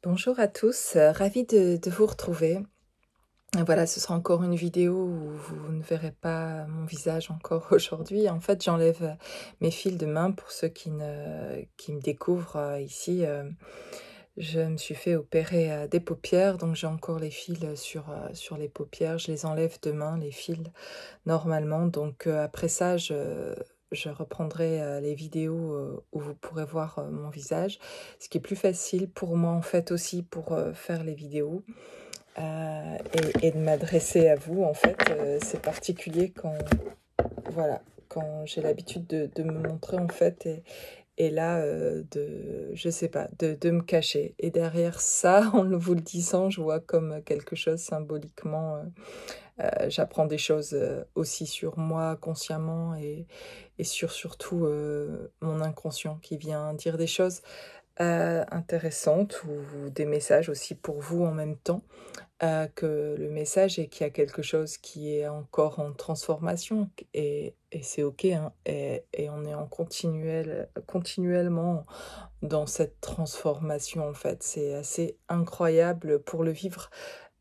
Bonjour à tous, ravie de vous retrouver. Voilà, ce sera encore une vidéo où vous ne verrez pas mon visage encore aujourd'hui. En fait, j'enlève, mes fils de main pour ceux qui me découvrent, ici, je me suis fait opérer, des paupières, donc j'ai encore les fils, sur les paupières. Je les enlève demain, les fils, normalement. Donc, après ça, je reprendrai, les vidéos, où vous pourrez voir, mon visage. Ce qui est plus facile pour moi, en fait, aussi pour, faire les vidéos, et de m'adresser à vous, en fait. C'est particulier quand voilà, quand j'ai l'habitude de me montrer, en fait, et là, je sais pas, de me cacher. Et derrière ça, en vous le disant, je vois comme quelque chose symboliquement, j'apprends des choses, aussi sur moi consciemment, et sur surtout, mon inconscient qui vient dire des choses, intéressantes, ou des messages aussi pour vous en même temps. Que le message est qu'il y a quelque chose qui est encore en transformation, et c'est OK, hein, et on est en continuellement dans cette transformation, en fait. C'est assez incroyable pour le vivre.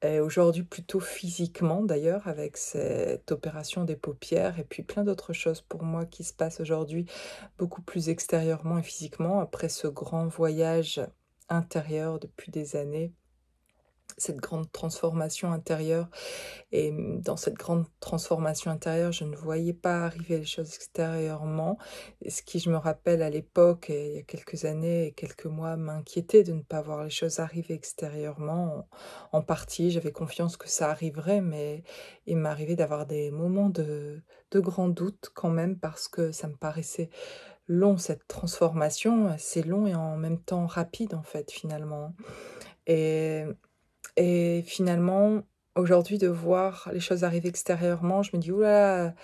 Et aujourd'hui, plutôt physiquement d'ailleurs, avec cette opération des paupières, et puis plein d'autres choses pour moi qui se passent aujourd'hui, beaucoup plus extérieurement et physiquement, après ce grand voyage intérieur depuis des années, cette grande transformation intérieure. Et dans cette grande transformation intérieure, je ne voyais pas arriver les choses extérieurement. Et ce qui, je me rappelle à l'époque, et il y a quelques années et quelques mois, m'inquiétait de ne pas voir les choses arriver extérieurement. En partie, j'avais confiance que ça arriverait, mais il m'arrivait d'avoir des moments de grand doute quand même, parce que ça me paraissait long, cette transformation. C'est long et en même temps rapide, en fait, finalement. Et finalement, aujourd'hui, de voir les choses arriver extérieurement, je me dis: «Ouh là là,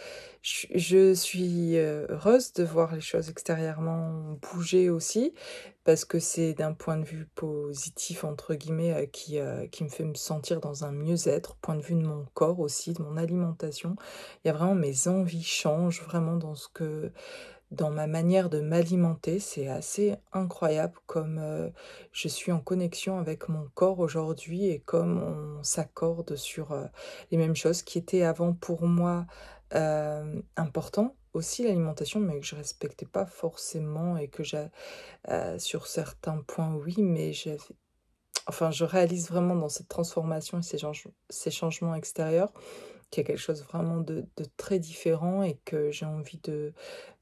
je suis, heureuse de voir les choses extérieurement bouger aussi», parce que c'est d'un point de vue «positif» entre guillemets, qui me fait me sentir dans un mieux-être, point de vue de mon corps aussi, de mon alimentation. Il y a vraiment mes envies changent vraiment dans ma manière de m'alimenter. C'est assez incroyable comme, je suis en connexion avec mon corps aujourd'hui, et comme on s'accorde sur, les mêmes choses qui étaient avant pour moi, important aussi, l'alimentation, mais que je respectais pas forcément, et que sur certains points oui, mais je réalise vraiment dans cette transformation et ces changements extérieurs, qu'il y a quelque chose vraiment de très différent, et que j'ai envie de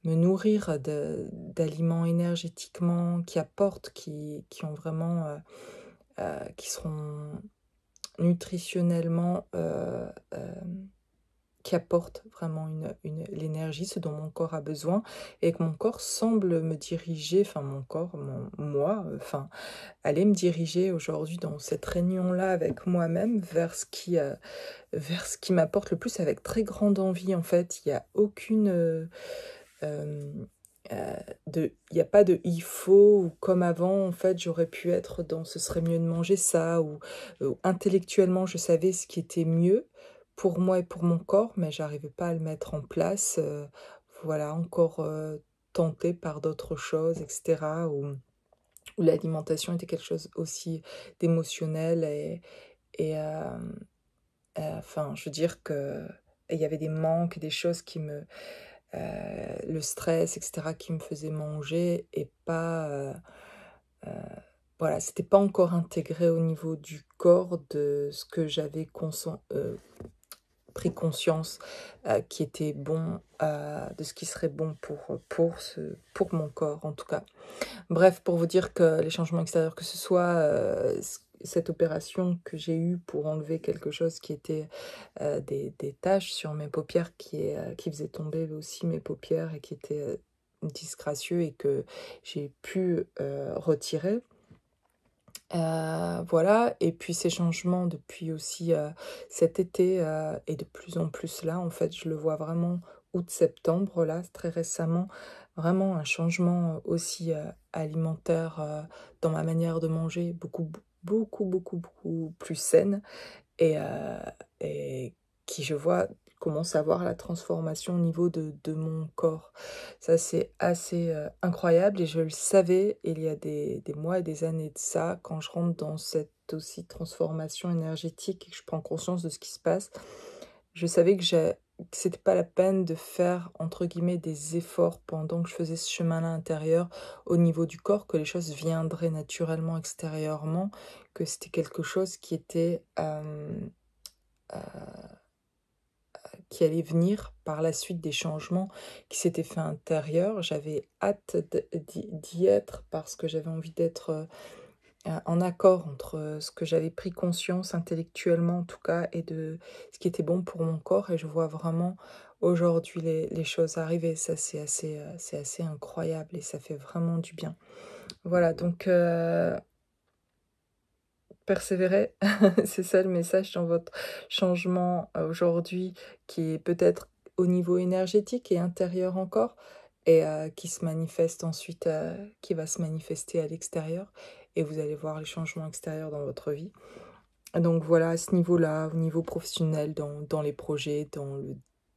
me nourrir d'aliments énergétiquement qui apportent, qui ont vraiment, qui seront nutritionnellement, qui apportent vraiment l'énergie, ce dont mon corps a besoin, et que mon corps semble me diriger, enfin mon corps, moi, enfin, aller me diriger aujourd'hui dans cette réunion-là avec moi-même vers ce qui m'apporte le plus, avec très grande envie, en fait. Il y a aucune, hem, il y a pas de «il faut», ou comme avant, en fait, j'aurais pu être dans «ce serait mieux de manger ça», ou intellectuellement, je savais ce qui était mieux pour moi et pour mon corps, mais j'arrivais pas à le mettre en place, voilà, encore, tentée par d'autres choses, et cetera, où l'alimentation était quelque chose aussi d'émotionnel, enfin, je veux dire que il y avait des manques, des choses le stress, et cetera, qui me faisait manger, et pas, heu, voilà, c'était pas encore intégré au niveau du corps, de ce que j'avais pris conscience, qui était bon, de ce qui serait bon pour mon corps, en tout cas. Bref, pour vous dire que les changements extérieurs, que ce soit, cette opération que j'ai eue pour enlever quelque chose qui était, des taches sur mes paupières, qui faisait tomber aussi mes paupières, et qui était, disgracieux, et que j'ai pu, retirer. Voilà, et puis ces changements depuis aussi, cet été, et de plus en plus là, en fait, je le vois vraiment août-septembre là, très récemment. Vraiment un changement, aussi, alimentaire, dans ma manière de manger, beaucoup plus saine, et qui, je vois, commence à voir la transformation au niveau de mon corps. Ça, c'est assez, incroyable et je le savais il y a des mois et des années de ça, quand je rentre dans cette aussi transformation énergétique et que je prends conscience de ce qui se passe. Je savais que c'était pas la peine de faire, entre guillemets, «des efforts» pendant que je faisais ce chemin-là intérieur au niveau du corps, que les choses viendraient naturellement extérieurement, que c'était quelque chose qui était, qui allait venir par la suite des changements qui s'étaient faits intérieur. J'avais hâte d'y être parce que j'avais envie d'être, en accord entre, ce que j'avais pris conscience intellectuellement en tout cas et de ce qui était bon pour mon corps et je vois vraiment aujourd'hui les choses arriver. Ça c'est assez incroyable et ça fait vraiment du bien. Voilà donc persévérer, c'est ça le message dans votre changement, aujourd'hui qui est peut-être au niveau énergétique et intérieur encore et qui se manifeste ensuite, qui va se manifester à l'extérieur et vous allez voir les changements extérieurs dans votre vie. Donc voilà, à ce niveau-là, au niveau professionnel, dans les projets,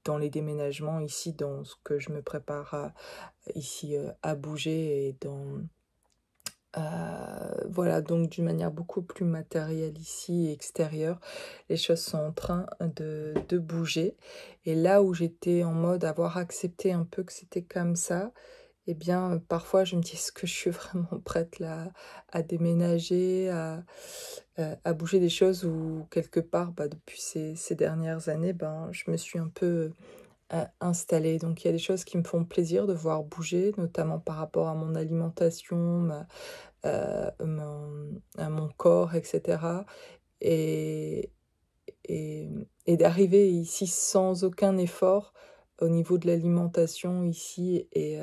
dans les déménagements, ici, dans ce que je me prépare ici, à bouger et dans voilà, donc d'une manière beaucoup plus matérielle ici et extérieure, les choses sont en train de bouger. Et là où j'étais en mode avoir accepté un peu que c'était comme ça, eh bien, parfois je me dis: «Est-ce que je suis vraiment prête là à déménager, à bouger des choses?» ou quelque part, bah, depuis ces dernières années, ben, je me suis un peu, installée. Donc il y a des choses qui me font plaisir de voir bouger, notamment par rapport à mon alimentation, à mon corps et cetera et et d'arriver ici sans aucun effort au niveau de l'alimentation ici et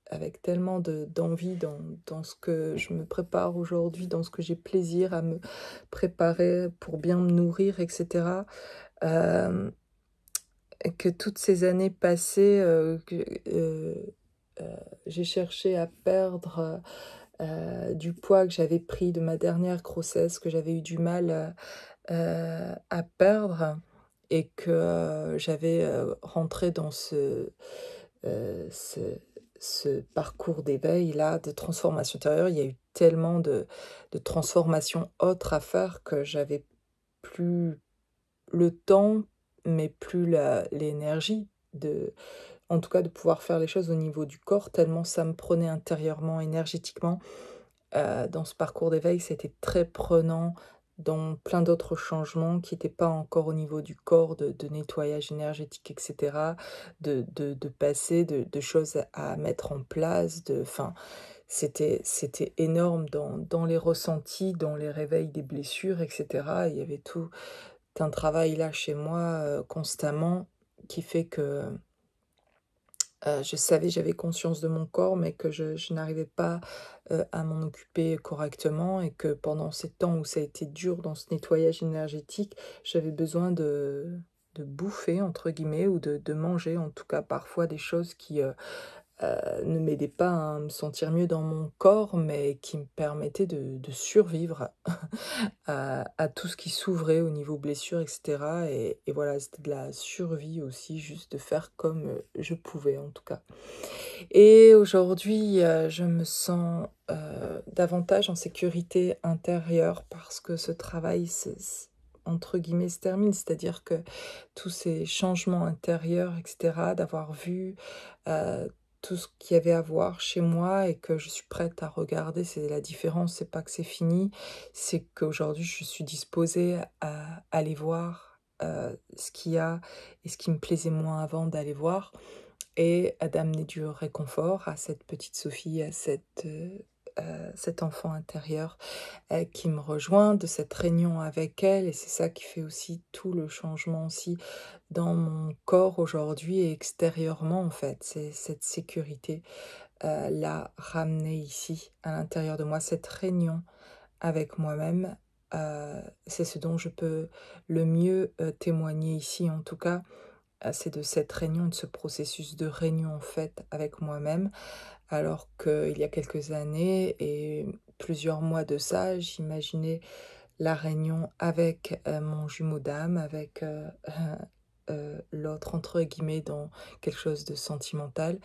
avec tellement d'envie dans ce que je me prépare aujourd'hui, dans ce que j'ai plaisir à me préparer pour bien me nourrir et cetera, hem, que toutes ces années passées, heu, j'ai cherché à perdre, du poids que j'avais pris de ma dernière grossesse, que j'avais eu du mal, à perdre et que, j'avais, rentré dans heu, ce ce parcours d'éveil-là, de transformation intérieure. Il y a eu tellement de transformations autres à faire que j'avais plus le temps, mais plus l'énergie en tout cas de pouvoir faire les choses au niveau du corps, tellement ça me prenait intérieurement, énergétiquement. Dans ce parcours d'éveil, c'était très prenant dans plein d'autres changements qui étaient pas encore au niveau du corps, de nettoyage énergétique et cetera, de passer de choses à mettre en place, enfin, c'était énorme dans les ressentis, dans les réveils des blessures et cetera. Il y avait tout un travail là chez moi, constamment qui fait que je savais, j'avais conscience de mon corps, mais que je n'arrivais pas, à m'en occuper correctement et que pendant ces temps où ça a été dur dans ce nettoyage énergétique, j'avais besoin de «bouffer» entre guillemets ou de manger en tout cas parfois des choses qui, ne m'aidaient pas à me sentir mieux dans mon corps, mais qui me permettaient de survivre à tout ce qui s'ouvrait au niveau blessure et cetera et voilà, c'était de la survie aussi, juste de faire comme, je pouvais en tout cas. Et aujourd'hui, je me sens, davantage en sécurité intérieure parce que ce travail entre guillemets «se termine». C'est-à-dire que tous ces changements intérieurs et cetera, d'avoir vu, heu, tout ce qu'il y avait à voir chez moi et que je suis prête à regarder, c'est la différence, c'est pas que c'est fini, c'est qu'aujourd'hui je suis disposée à aller voir, ce qu'il y a et ce qui me plaisait moins avant d'aller voir et d'amener du réconfort à cette petite Sophie, à cet enfant intérieur, qui me rejoint, de cette réunion avec elle et c'est ça qui fait aussi tout le changement aussi dans mon corps aujourd'hui et extérieurement en fait. C'est cette sécurité, là, ramenée ici, à l'intérieur de moi, cette réunion avec moi-même, c'est ce dont je peux le mieux, témoigner ici en tout cas. C'est de cette réunion, de ce processus de réunion en fait avec moi-même, alors qu'il y a quelques années et plusieurs mois de ça, j'imaginais la réunion avec, mon jumeau d'âme, avec, l'autre, entre guillemets, dans quelque chose de sentimental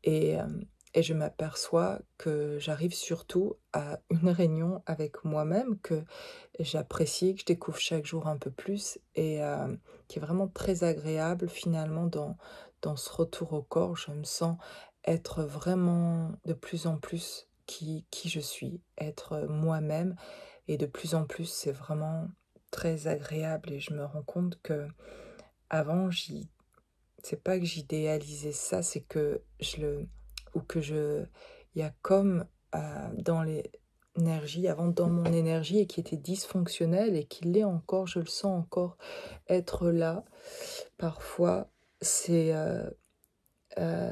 et et je m'aperçois que j'arrive surtout à une réunion avec moi-même que j'apprécie, que je découvre chaque jour un peu plus et qui est vraiment très agréable finalement dans ce retour au corps. Je me sens être vraiment de plus en plus qui je suis, être moi-même et de plus en plus, c'est vraiment très agréable et je me rends compte que avant c'est pas que j'idéalisais ça, c'est que je le ou que je il y a comme, dans l'énergie avant dans mon énergie et qui était dysfonctionnelle et qui l'est encore, je le sens encore être là. Parfois, c'est,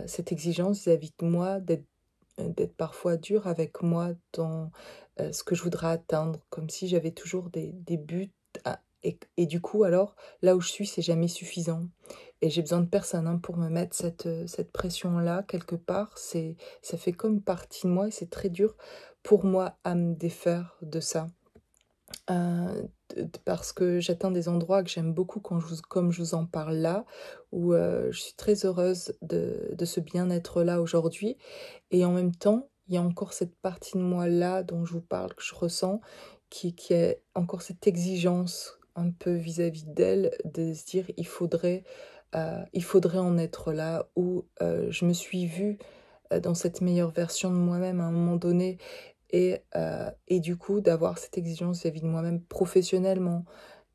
cette exigence vis-à-vis de moi d'être parfois dur avec moi dans, ce que je voudrais atteindre, comme si j'avais toujours des buts à et du coup alors, là où je suis, c'est jamais suffisant et j'ai besoin de personne, hein, pour me mettre cette pression-là quelque part. Ça fait comme partie de moi et c'est très dur pour moi à me défaire de ça. Parce que j'atteins des endroits que j'aime beaucoup quand comme je vous en parle là, où, je suis très heureuse de ce bien-être-là aujourd'hui et en même temps, il y a encore cette partie de moi-là dont je vous parle, que je ressens, qui a encore cette exigence un peu vis-à-vis d'elle, de se dire: il faudrait en être là» ou, je me suis vue, dans cette meilleure version de moi-même à un moment donné et du coup, d'avoir cette exigence vis-à-vis de moi-même professionnellement,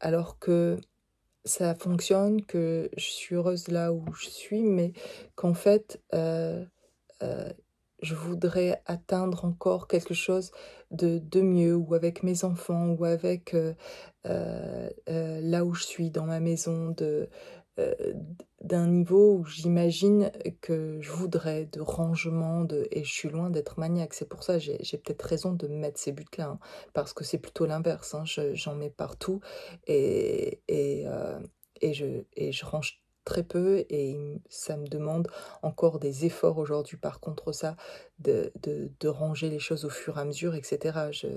alors que ça fonctionne, que je suis heureuse là où je suis, mais qu'en fait, heu, je voudrais atteindre encore quelque chose de mieux ou avec mes enfants ou avec, là où je suis dans ma maison d'un niveau où j'imagine que je voudrais, de rangement, et je suis loin d'être maniaque. C'est pour ça, j'ai peut-être raison de me mettre ces buts-là, hein, parce que c'est plutôt l'inverse, hein. J'en mets partout et et heu et je range très peu et ça me demande encore des efforts aujourd'hui, par contre ça, de ranger les choses au fur et à mesure et cetera. Je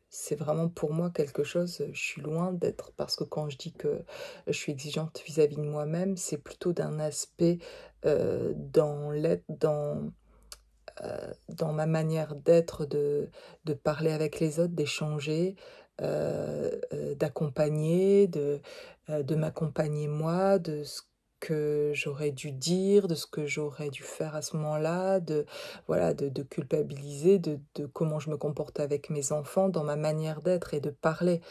c'est vraiment pour moi quelque chose, je suis loin d'être parce que quand je dis que je suis exigeante vis-à-vis de moi-même, c'est plutôt d'un aspect, dans l'être dans ma manière d'être, de parler avec les autres, d'échanger, d'accompagner, de m'accompagner moi, de ce que j'aurais dû dire, de ce que j'aurais dû faire à ce moment-là, de voilà, de culpabiliser, de comment je me comporte avec mes enfants, dans ma manière d'être et de parler.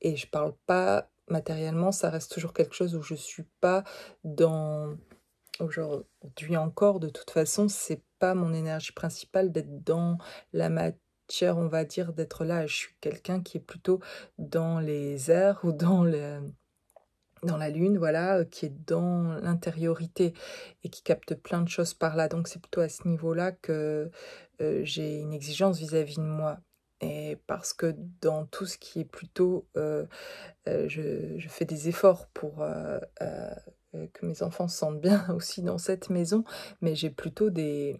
Et je parle pas matériellement, ça reste toujours quelque chose où je suis pas dans aujourd'hui encore, de toute façon, c'est pas mon énergie principale d'être dans la matière, on va dire, d'être là. Je suis quelqu'un qui est plutôt dans les airs ou dans la lune, voilà, qui est dans l'intériorité et qui capte plein de choses par là. Donc c'est plutôt à ce niveau-là que, j'ai une exigence vis-à-vis de moi et parce que dans tout ce qui est plutôt, je fais des efforts pour, que mes enfants se sentent bien aussi dans cette maison, mais j'ai plutôt des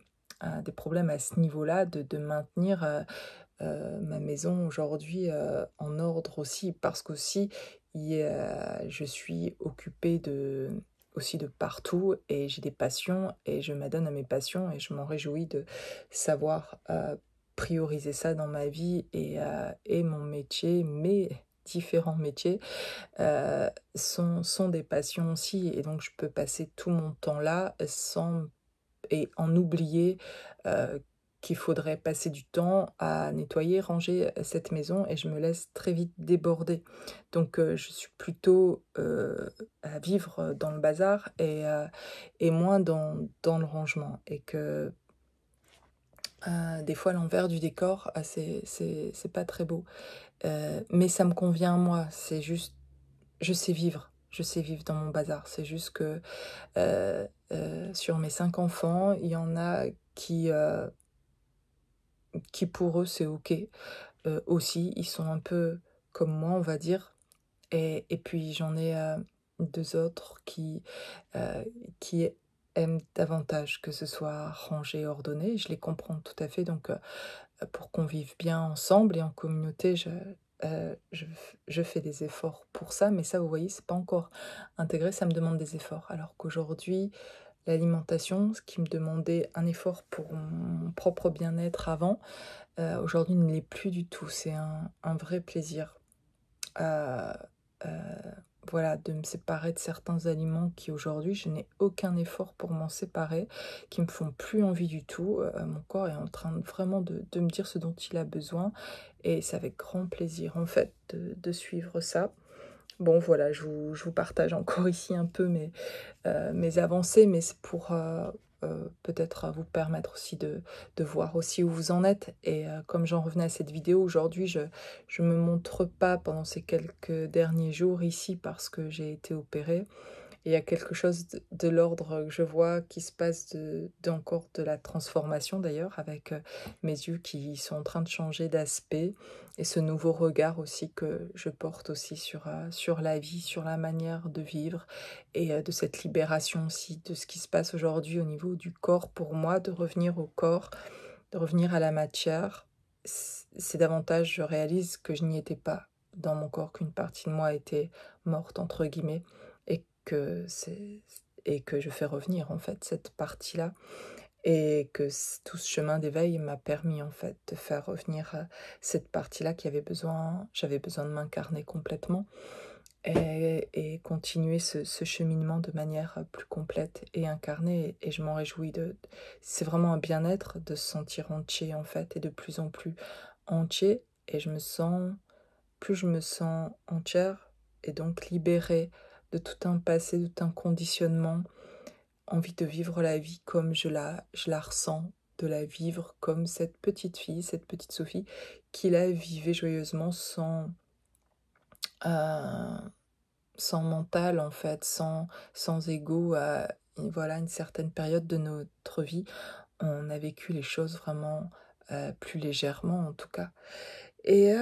problèmes à ce niveau-là de maintenir, ma maison aujourd'hui, en ordre aussi. Parce qu'aussi je suis occupée aussi de partout et j'ai des passions et je m'adonne à mes passions et je m'en réjouis de savoir, prioriser ça dans ma vie et mon métier, mes différents métiers sont des passions aussi et donc je peux passer tout mon temps là sans et en oublier, heu, qu'il faudrait passer du temps à nettoyer, ranger, cette maison et je me laisse très vite déborder. Donc je suis plutôt, à vivre, dans le bazar et moins dans le rangement et que, des fois l'envers du décor, c'est pas très beau. Mais ça me convient à moi, c'est juste je sais vivre dans mon bazar. C'est juste que, sur mes 5 enfants, il y en a qui pour eux c'est OK, aussi. Ils sont un peu comme moi, on va dire et puis j'en ai, 2 autres heu, qui aiment davantage que ce soit rangé, ordonné. Je les comprends tout à fait donc pour qu'on vive bien ensemble et en communauté, je fais des efforts pour ça, mais ça, vous voyez, c'est pas encore intégré, ça me demande des efforts. Alors qu'aujourd'hui, l'alimentation, ce qui me demandait un effort pour mon propre bien-être avant, aujourd'hui ne l'est plus du tout. C'est un vrai plaisir. Heu heu, voilà, de me séparer de certains aliments qui aujourd'hui, je n'ai aucun effort pour m'en séparer, qui me font plus envie du tout. Mon corps est en train vraiment de me dire ce dont il a besoin et c'est avec grand plaisir, en fait, de suivre ça. Bon, voilà, je vous partage encore ici un peu mes avancées, mais c'est pour, peut-être, vous permettre aussi de voir aussi où vous en êtes et comme j'en revenais à cette vidéo, aujourd'hui, je me montre pas pendant ces quelques derniers jours ici parce que j'ai été opérée. Et il y a quelque chose de l'ordre que je vois qui se passe d'encore de la transformation d'ailleurs avec, mes yeux qui sont en train de changer d'aspect et ce nouveau regard aussi que je porte aussi sur la vie, sur la manière de vivre et de cette libération aussi de ce qui se passe aujourd'hui au niveau du corps pour moi, de revenir au corps, de revenir à la matière. C'est davantage je réalise que je n'y étais pas dans mon corps, qu'une partie de moi était «morte» entre guillemets et que je fais revenir en fait cette partie-là et que tout ce chemin d'éveil m'a permis en fait de faire revenir cette partie-là qui avait besoin, j'avais besoin de m'incarner complètement et continuer ce cheminement de manière plus complète et incarnée et je m'en réjouis c'est vraiment un bien-être de se sentir entier en fait et de plus en plus entier et plus je me sens entière et donc libérée de tout un passé, de tout un conditionnement, envie de vivre la vie comme je la ressens, de la vivre comme cette petite fille, cette petite Sophie, qui la vivait joyeusement euh, sans mental en fait, sans ego à voilà, une certaine période de notre vie. On a vécu les choses vraiment plus légèrement en tout cas. Et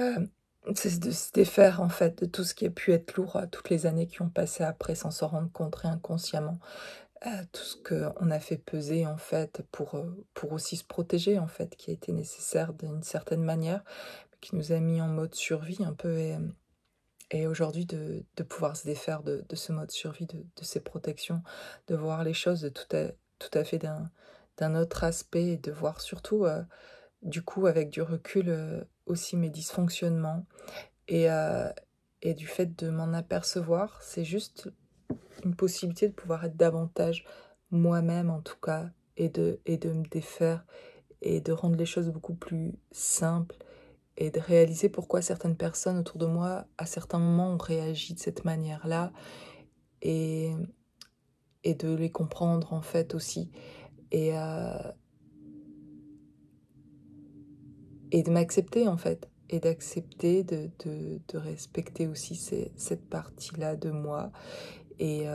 c'est de se défaire en fait de tout ce qui a pu être lourd, toutes les années qui ont passé après sans s'en rendre compte et inconsciemment. Tout ce qu'on a fait peser en fait pour aussi se protéger en fait, qui a été nécessaire d'une certaine manière, qui nous a mis en mode survie un peu et aujourd'hui de pouvoir se défaire de ce mode survie, de ces protections, de voir les choses de tout à fait d'un autre aspect et de voir surtout, du coup avec du recul, aussi mes dysfonctionnements et heu et du fait de m'en apercevoir, c'est juste une possibilité de pouvoir être davantage moi-même en tout cas et de me défaire et de rendre les choses beaucoup plus simples et de réaliser pourquoi certaines personnes autour de moi, à certains moments, ont réagi de cette manière-là et et de les comprendre en fait aussi et heu et de m'accepter en fait et d'accepter de respecter aussi cette partie-là de moi et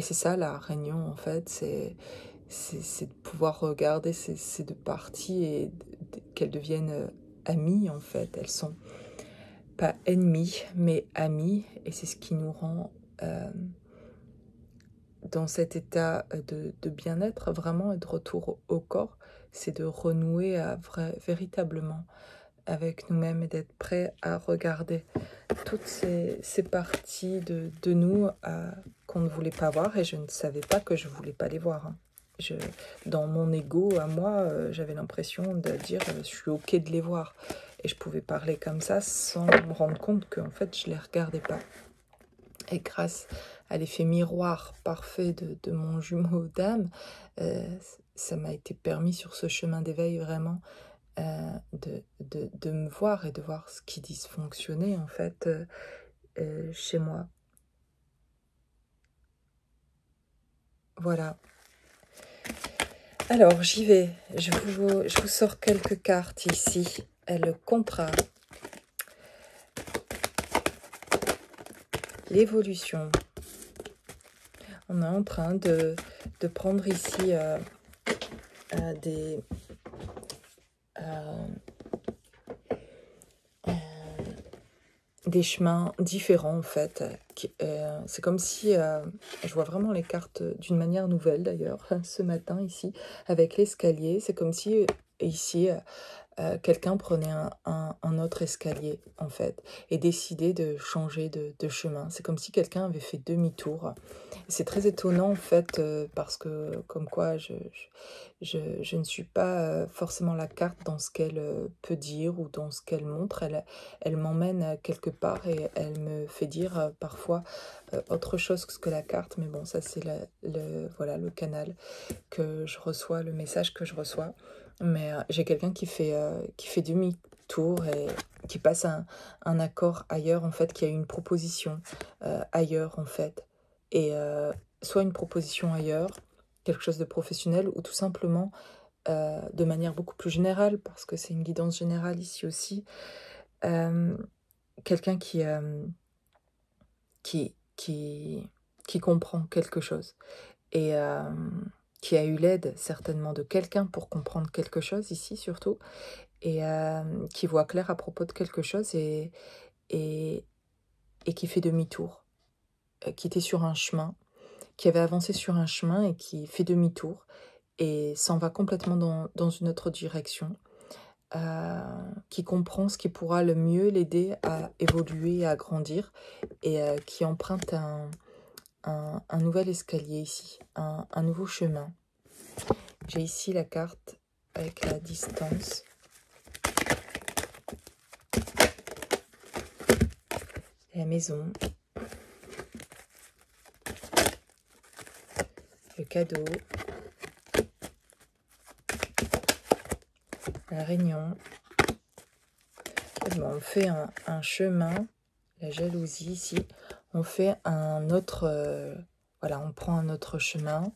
c'est ça la réunion en fait, c'est de pouvoir regarder ces 2 parties et qu'elles deviennent, amies en fait. Elles sont pas ennemies, mais amies et c'est ce qui nous rend, dans cet état, de bien-être vraiment et de retour au corps. C'est de renouer à véritablement avec nous-mêmes et d'être prêt à regarder toutes ces parties de nous, qu'on ne voulait pas voir et je ne savais pas que je voulais pas les voir, hein. Je Dans mon ego à moi, j'avais l'impression de dire, «Je suis OK de les voir» et je pouvais parler comme ça sans me rendre compte qu'en fait je les regardais pas et grâce à l'effet miroir parfait de mon jumeau d'âme, ça m'a été permis sur ce chemin d'éveil vraiment de me voir et de voir ce qui dysfonctionnait en fait, chez moi. Voilà. Alors j'y vais. Je vous sors quelques cartes ici. Le contrat, l'évolution. On est en train de prendre ici des, euh, des chemins différents en fait. C'est comme si je vois vraiment les cartes d'une manière nouvelle d'ailleurs ce matin ici avec l'escalier. C'est comme si ici quelqu'un prenait un autre escalier, en fait, et décider de changer de chemin. C'est comme si quelqu'un avait fait demi-tour. C'est très étonnant, en fait, parce que, comme quoi, je ne suis pas forcément la carte dans ce qu'elle peut dire ou dans ce qu'elle montre. Elle m'emmène quelque part et elle me fait dire parfois autre chose que ce que la carte. Mais bon, ça, c'est voilà, le canal que je reçois, le message que je reçois. Mais j'ai quelqu'un qui fait demi-tour et qui passe un accord ailleurs, en fait, qui a une proposition ailleurs, en fait. Et soit une proposition ailleurs, quelque chose de professionnel, ou tout simplement de manière beaucoup plus générale, parce que c'est une guidance générale ici aussi, euh, quelqu'un qui, qui, qui comprend quelque chose et qui a eu l'aide certainement de quelqu'un pour comprendre quelque chose ici surtout, et qui voit clair à propos de quelque chose et, et qui fait demi-tour, qui était sur un chemin, qui avait avancé sur un chemin et qui fait demi-tour et s'en va complètement dans une autre direction, qui comprend ce qui pourra le mieux l'aider à évoluer et à grandir, et qui emprunte un nouvel escalier ici, un nouveau chemin. J'ai ici la carte avec la distance. La maison. Le cadeau. La réunion. On fait un chemin. La jalousie ici. On fait un autre... voilà, on prend un autre chemin.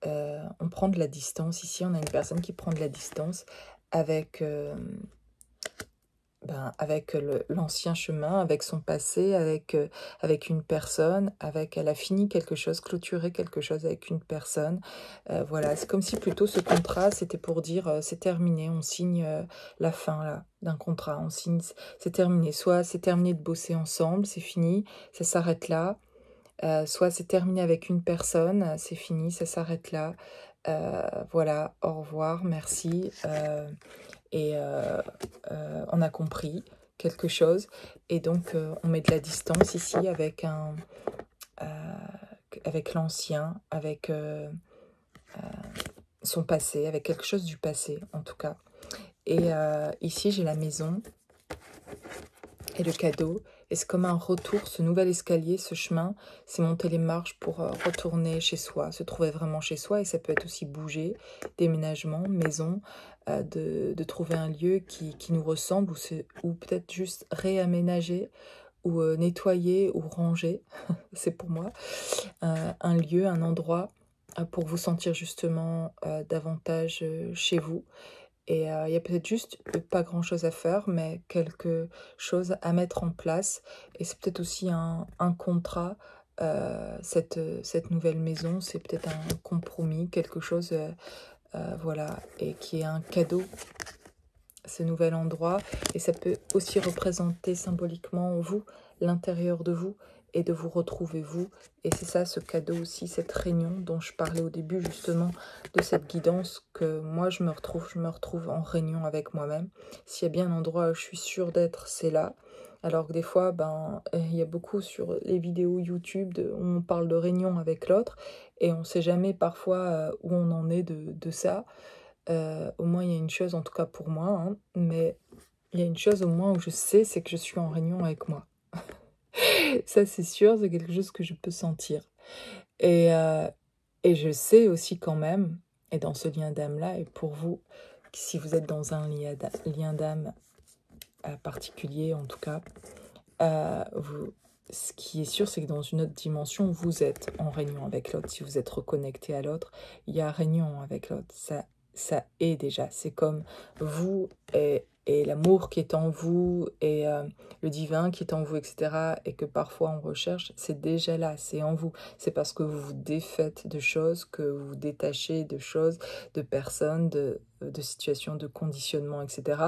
On prend de la distance. Ici, on a une personne qui prend de la distance avec... avec l'ancien chemin, avec son passé, avec une personne, elle a fini quelque chose, clôturé quelque chose avec une personne. Voilà, c'est comme si plutôt ce contrat, c'était pour dire c'est terminé, on signe la fin là d'un contrat, on signe, c'est terminé. Soit c'est terminé de bosser ensemble, c'est fini, ça s'arrête là. Soit c'est terminé avec une personne, c'est fini, ça s'arrête là. Voilà, au revoir, merci. Et on a compris quelque chose, et donc on met de la distance ici avec avec l'ancien, avec son passé, avec quelque chose du passé en tout cas. Et ici j'ai la maison et le cadeau, et c'est comme un retour, ce nouvel escalier, ce chemin, c'est monter les marches pour retourner chez soi, se trouver vraiment chez soi, et ça peut être aussi bouger, déménagement, maison, de trouver un lieu qui nous ressemble, ou peut-être juste réaménager, ou nettoyer, ou ranger, c'est pour moi, un lieu, un endroit, pour vous sentir justement davantage chez vous. Et il y a peut-être juste pas grand-chose à faire, mais quelque chose à mettre en place. Et c'est peut-être aussi un contrat, cette nouvelle maison, c'est peut-être un compromis, quelque chose, voilà, et qui est un cadeau, ce nouvel endroit. Et ça peut aussi représenter symboliquement vous, l'intérieur de vous, et de vous retrouver vous. Et c'est ça, ce cadeau aussi, cette réunion dont je parlais au début justement, de cette guidance que moi je me retrouve en réunion avec moi-même. S'il y a bien un endroit où je suis sûre d'être, c'est là. Alors que des fois, il y a beaucoup sur les vidéos YouTube où on parle de réunion avec l'autre, et on ne sait jamais parfois où on en est de ça. Au moins il y a une chose, en tout cas pour moi, hein, mais il y a une chose au moins où je sais, c'est que je suis en réunion avec moi. Ça, c'est sûr, c'est quelque chose que je peux sentir. Et, euh, et je sais aussi quand même, et dans ce lien d'âme-là, et pour vous, si vous êtes dans un lien d'âme particulier, en tout cas, ce qui est sûr, c'est que dans une autre dimension, vous êtes en réunion avec l'autre. Si vous êtes reconnecté à l'autre, il y a réunion avec l'autre. Ça est déjà. C'est comme vous et l'amour qui est en vous, et le divin qui est en vous, etc. Et que parfois on recherche, c'est déjà là, c'est en vous. C'est parce que vous vous défaites de choses, que vous vous détachez de choses, de personnes, de situations, de conditionnements, etc.,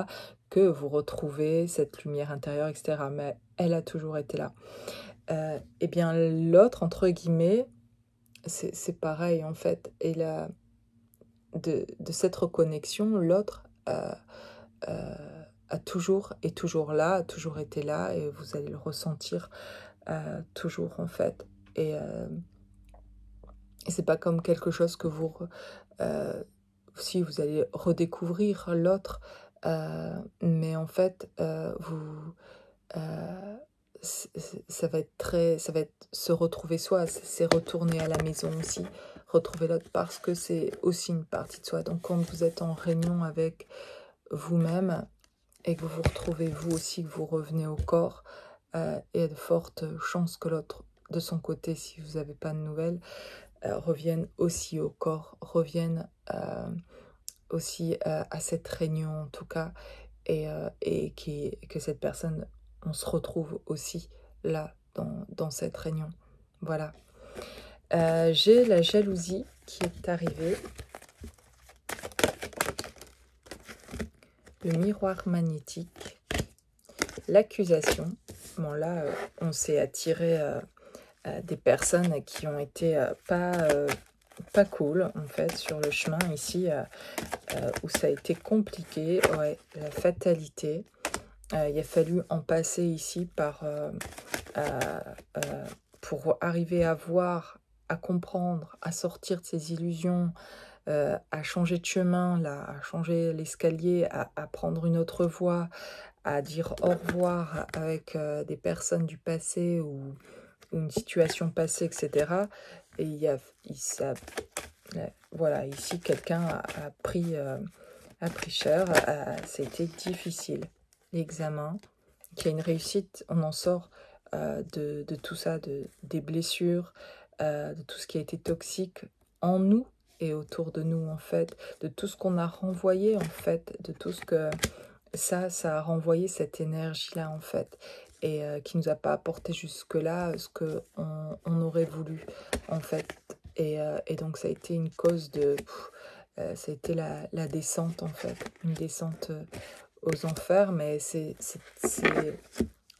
que vous retrouvez cette lumière intérieure, etc. Mais elle a toujours été là. Eh bien, l'autre, entre guillemets, c'est pareil, en fait. Et de cette reconnexion, l'autre a toujours et toujours là, a toujours été là, et vous allez le ressentir toujours en fait. Et c'est pas comme quelque chose que euh, si vous allez redécouvrir l'autre, mais en fait, euh, ça va être ça va être se retrouver soi, c'est retourner à la maison aussi, retrouver l'autre parce que c'est aussi une partie de soi. Donc quand vous êtes en réunion avec vous-même et que vous vous retrouvez vous aussi, que vous revenez au corps, il y a de fortes chances que l'autre, de son côté, si vous n'avez pas de nouvelles, revienne aussi au corps, revienne aussi à cette réunion en tout cas, et que cette personne, on se retrouve aussi là, dans cette réunion. Voilà. J'ai la jalousie qui est arrivée, le miroir magnétique, l'accusation. Bon là, on s'est attiré des personnes qui ont été pas cool en fait sur le chemin ici, où ça a été compliqué. Ouais, la fatalité. Il a fallu en passer ici euh, euh, pour arriver à voir, à comprendre, à sortir de ces illusions, à changer de chemin, là, à changer l'escalier, à prendre une autre voie, à dire au revoir avec des personnes du passé ou une situation passée, etc. Et voilà, ici, quelqu'un a pris cher, ça a été difficile. L'examen, qui a une réussite, on en sort de tout ça, des blessures, de tout ce qui a été toxique en nous et autour de nous, en fait, de tout ce qu'on a renvoyé, en fait, de tout ce que ça a renvoyé cette énergie-là, en fait, et qui nous a pas apporté jusque-là ce que on aurait voulu, en fait. Et donc, ça a été une cause ça a été la descente, en fait, une descente aux enfers, mais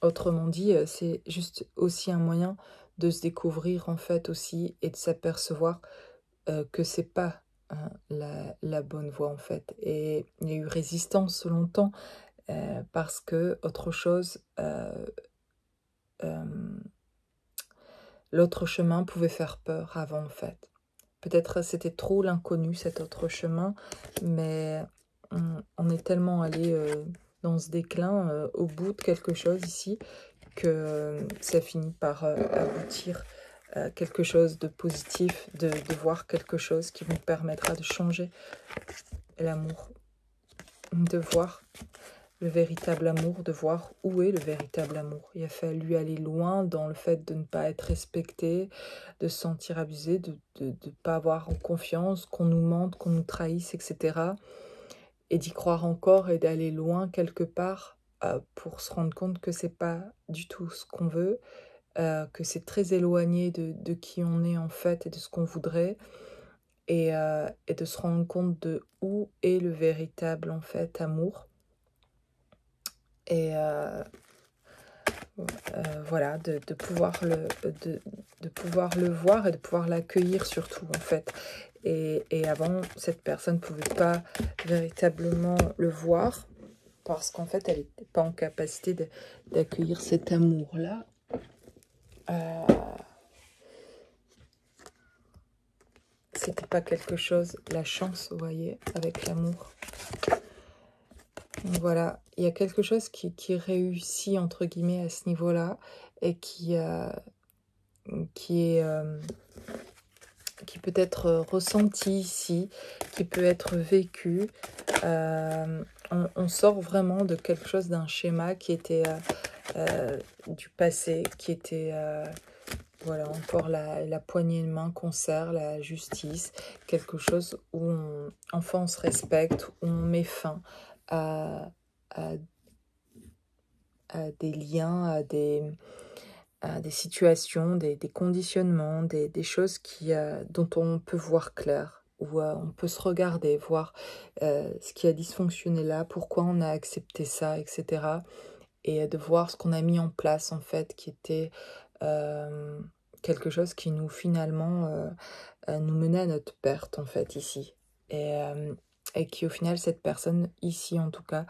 autrement dit, c'est juste aussi un moyen de se découvrir, en fait, aussi, et de s'apercevoir que c'est pas la bonne voie, en fait. Et il y a eu résistance longtemps, parce que autre chose, euh, l'autre chemin pouvait faire peur avant, en fait. Peut-être c'était trop l'inconnu, cet autre chemin, mais on est tellement allé dans ce déclin, au bout de quelque chose ici, que ça finit par aboutir à quelque chose de positif, de voir quelque chose qui vous permettra de changer l'amour, de voir le véritable amour, de voir où est le véritable amour. Il a fallu aller loin dans le fait de ne pas être respecté, de se sentir abusé, de ne pas avoir confiance, qu'on nous mente, qu'on nous trahisse, etc. Et d'y croire encore et d'aller loin quelque part pour se rendre compte que c'est pas du tout ce qu'on veut, que c'est très éloigné de qui on est en fait et de ce qu'on voudrait, et de se rendre compte de où est le véritable en fait amour. Et voilà, de pouvoir le voir et de pouvoir l'accueillir surtout en fait. Et avant, cette personne ne pouvait pas véritablement le voir parce qu'en fait, elle n'était pas en capacité d'accueillir cet amour-là. C'était pas quelque chose, la chance, vous voyez, avec l'amour. Donc voilà, il y a quelque chose qui réussit, entre guillemets, à ce niveau-là, et qui est... qui peut être ressenti ici, qui peut être vécu. On sort vraiment de quelque chose, d'un schéma qui était du passé, qui était voilà, encore la poignée de main qu'on serre, la justice, quelque chose où enfin on se respecte, où on met fin à, à, à des liens, à des situations, des conditionnements, des choses dont on peut voir clair, où on peut se regarder, voir ce qui a dysfonctionné là, pourquoi on a accepté ça, etc. Et de voir ce qu'on a mis en place, en fait, qui était quelque chose qui nous, finalement, nous menait à notre perte, en fait, ici. Et et qui au final, cette personne, ici en tout cas,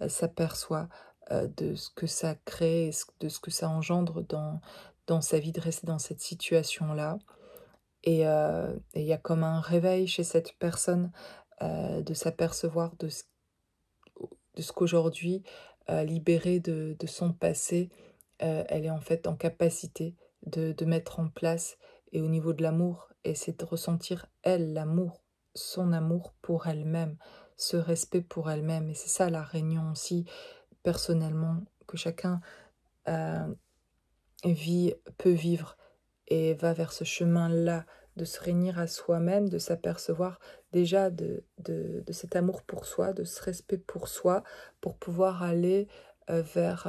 s'aperçoit de ce que ça crée, de ce que ça engendre dans sa vie de rester dans cette situation-là. Et il y a comme un réveil chez cette personne de s'apercevoir de ce qu'aujourd'hui, libérée de son passé, elle est en fait en capacité de mettre en place. Et au niveau de l'amour, et c'est de ressentir, elle, l'amour, son amour pour elle-même, ce respect pour elle-même. Et c'est ça la réunion aussi, personnellement, que chacun euh, peut vivre et va vers ce chemin-là de se réunir à soi-même, de s'apercevoir déjà de cet amour pour soi, de ce respect pour soi, pour pouvoir aller vers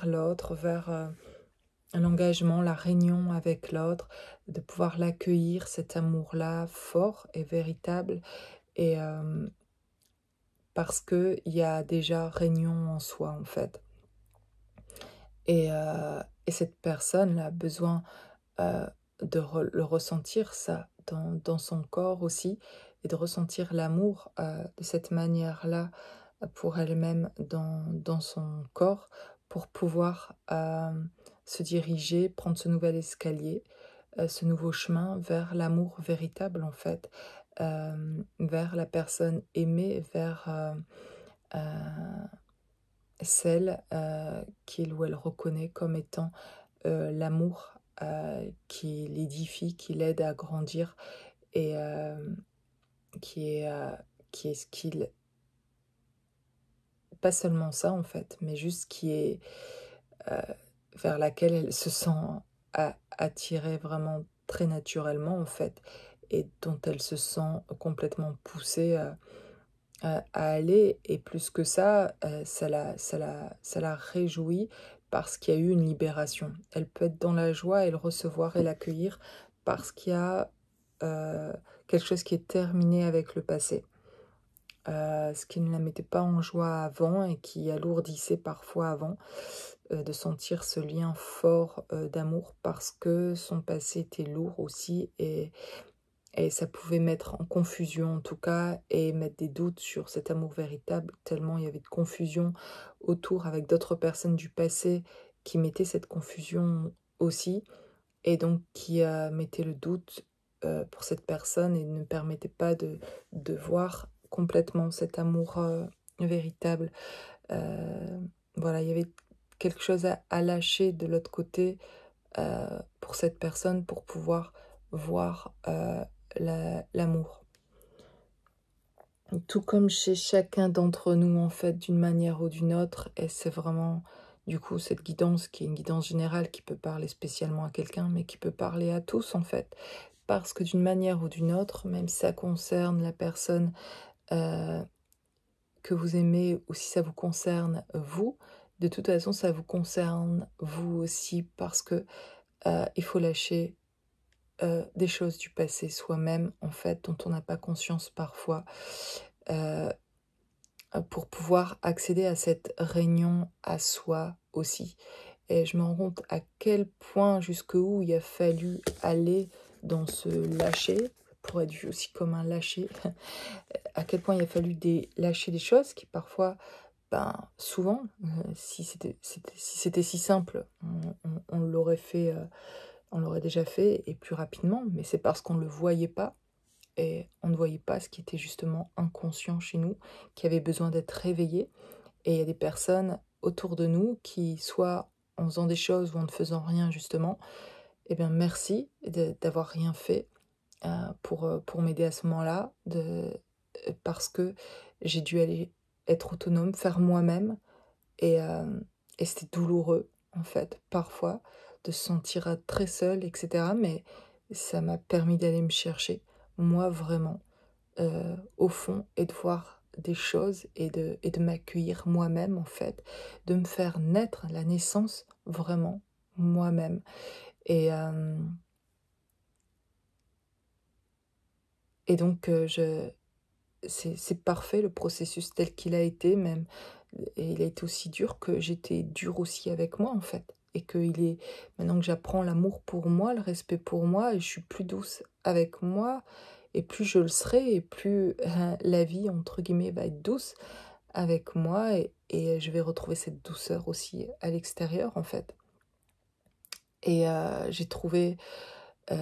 l'autre, vers l'engagement, la réunion avec l'autre, de pouvoir l'accueillir, cet amour-là fort et véritable, et parce qu'il y a déjà réunion en soi en fait. Et cette personne a besoin euh, le ressentir ça dans son corps aussi, et de ressentir l'amour de cette manière-là pour elle-même dans son corps, pour pouvoir se diriger, prendre ce nouvel escalier, ce nouveau chemin vers l'amour véritable en fait, vers la personne aimée, vers celle qu'il ou elle reconnaît comme étant l'amour qui l'édifie, qui l'aide à grandir, et qui est, euh, qui est ce qu'il... Pas seulement ça en fait, mais juste qui est euh, vers laquelle elle se sent attirée vraiment très naturellement en fait, et dont elle se sent complètement poussée à aller. Et plus que ça, ça la réjouit parce qu'il y a eu une libération. Elle peut être dans la joie et le recevoir et l'accueillir parce qu'il y a euh, quelque chose qui est terminé avec le passé. Ce qui ne la mettait pas en joie avant et qui alourdissait parfois avant, de sentir ce lien fort d'amour parce que son passé était lourd aussi, et ça pouvait mettre en confusion en tout cas, et mettre des doutes sur cet amour véritable, tellement il y avait de confusion autour avec d'autres personnes du passé qui mettaient cette confusion aussi, et donc qui mettaient le doute pour cette personne et ne permettaient pas de voir complètement cet amour véritable. Euh, voilà, il y avait quelque chose à lâcher de l'autre côté pour cette personne pour pouvoir voir l'amour. Tout comme chez chacun d'entre nous, en fait, d'une manière ou d'une autre, et c'est vraiment, du coup, cette guidance qui est une guidance générale qui peut parler spécialement à quelqu'un, mais qui peut parler à tous, en fait. Parce que d'une manière ou d'une autre, même si ça concerne la personne euh, que vous aimez, ou si ça vous concerne vous, de toute façon, ça vous concerne vous aussi, parce que il faut lâcher des choses du passé soi-même, en fait, dont on n'a pas conscience parfois, euh, pour pouvoir accéder à cette réunion à soi aussi. Et je me rends compte à quel point, jusqu'où il a fallu aller dans ce lâcher, pour être vu aussi comme un lâcher, à quel point il a fallu lâcher des choses qui parfois, ben, souvent, si c'était si simple, on l'aurait fait, on l'aurait déjà fait et plus rapidement, mais c'est parce qu'on ne le voyait pas, et on ne voyait pas ce qui était justement inconscient chez nous, qui avait besoin d'être réveillé. Et il y a des personnes autour de nous qui, soit en faisant des choses ou en ne faisant rien justement, eh bien merci d'avoir rien fait pour m'aider à ce moment-là, parce que j'ai dû aller être autonome, faire moi-même, et, euh, et c'était douloureux en fait, parfois, de se sentir très seule, etc. Mais ça m'a permis d'aller me chercher, moi vraiment, au fond, et de voir des choses, et de m'accueillir moi-même en fait, de me faire naître, la naissance vraiment moi-même. Et, euh, et donc c'est parfait le processus tel qu'il a été même, et il a été aussi dur que j'étais dure aussi avec moi en fait, et que il est maintenant que j'apprends l'amour pour moi, le respect pour moi, et je suis plus douce avec moi, et plus je le serai, et plus la vie, entre guillemets, va être douce avec moi, et je vais retrouver cette douceur aussi à l'extérieur, en fait. Et j'ai trouvé, heu,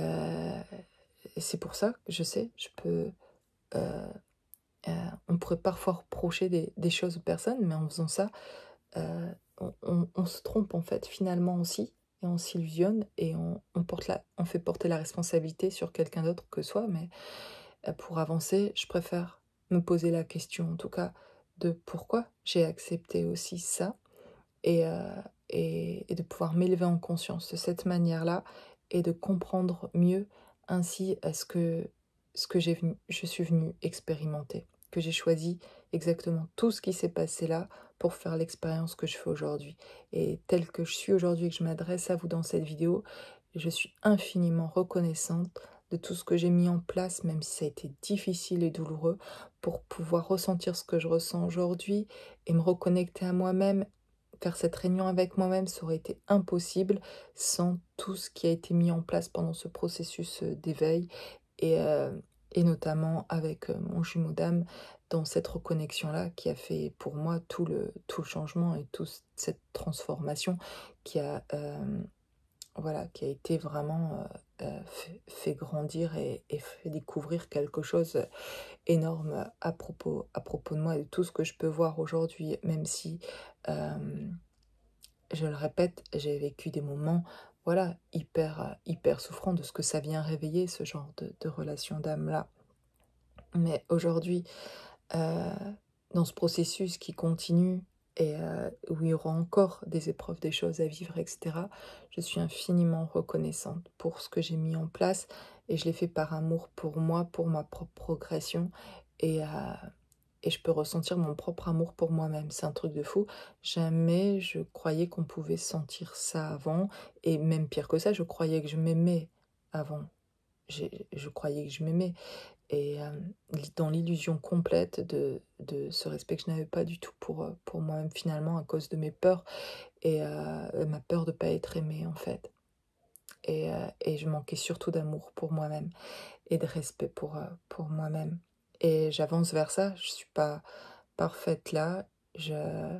et c'est pour ça que je sais, je peux, heu on pourrait parfois reprocher des choses aux personnes, mais en faisant ça, on se trompe, en fait, finalement aussi, et on s'illusionne, et on fait porter la responsabilité sur quelqu'un d'autre que soi. Mais pour avancer, je préfère me poser la question, en tout cas, de pourquoi j'ai accepté aussi ça, et et de pouvoir m'élever en conscience de cette manière-là, et de comprendre mieux ainsi ce que je suis venue expérimenter, que j'ai choisi exactement tout ce qui s'est passé là pour faire l'expérience que je fais aujourd'hui. Et telle que je suis aujourd'hui et que je m'adresse à vous dans cette vidéo, je suis infiniment reconnaissante de tout ce que j'ai mis en place, même si ça a été difficile et douloureux, pour pouvoir ressentir ce que je ressens aujourd'hui et me reconnecter à moi-même. Faire cette réunion avec moi-même, ça aurait été impossible sans tout ce qui a été mis en place pendant ce processus d'éveil, et notamment avec mon jumeau d'âme, dans cette reconnexion-là qui a fait pour moi tout le changement et toute cette transformation qui a, voilà, qui a été vraiment fait grandir, et fait découvrir quelque chose énorme à propos de moi et de tout ce que je peux voir aujourd'hui, même si, je le répète, j'ai vécu des moments, voilà, hyper souffrants de ce que ça vient réveiller, ce genre de relation d'âme-là. Mais aujourd'hui, heu, dans ce processus qui continue, et où il y aura encore des épreuves, des choses à vivre, et cetera, je suis infiniment reconnaissante pour ce que j'ai mis en place, et je l'ai fait par amour pour moi, pour ma propre progression, et et je peux ressentir mon propre amour pour moi-même. C'est un truc de fou. Jamais je croyais qu'on pouvait sentir ça avant, et même pire que ça, je croyais que je m'aimais avant. Je croyais que je m'aimais, et dans l'illusion complète de ce respect que je n'avais pas du tout pour moi-même, finalement, à cause de mes peurs, et ma peur de pas être aimée, en fait. Et je manquais surtout d'amour pour moi-même et de respect pour moi-même. Et j'avance vers ça, je suis pas parfaite là, je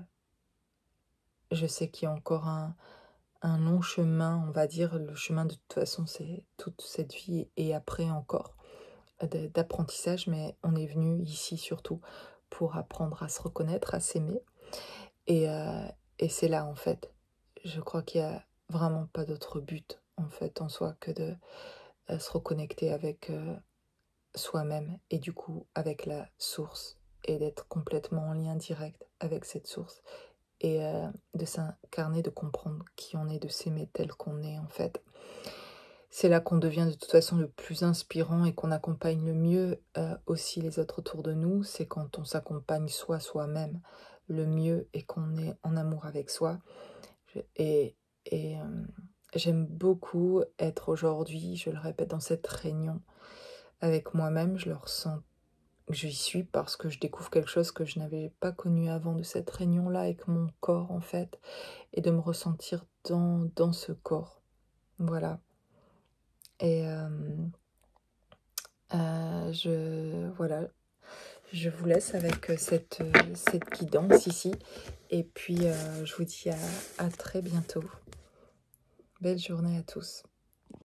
je sais qu'il y a encore un long chemin, on va dire. Le chemin, de toute façon, c'est toute cette vie, et après encore, d'apprentissage, mais on est venu ici surtout pour apprendre à se reconnaître, à s'aimer, et c'est là, en fait. Je crois qu'il y a vraiment pas d'autre but, en fait, en soi, que de, se reconnecter avec, soi-même, et du coup avec la source, et d'être complètement en lien direct avec cette source, et de s'incarner, de comprendre qui on est, de s'aimer tel qu'on est, en fait. C'est là qu'on devient de toute façon le plus inspirant, et qu'on accompagne le mieux aussi les autres autour de nous. C'est quand on s'accompagne soi-même le mieux, et qu'on est en amour avec soi. Je- Et, et j'aime beaucoup être aujourd'hui, je le répète, dans cette réunion avec moi-même. Je le ressens, j'y suis parce que je découvre quelque chose que je n'avais pas connu avant, de cette réunion-là avec mon corps, en fait, et de me ressentir dans ce corps. Voilà. Et voilà, je vous laisse avec cette guidance ici. Et puis, je vous dis à très bientôt. Belle journée à tous.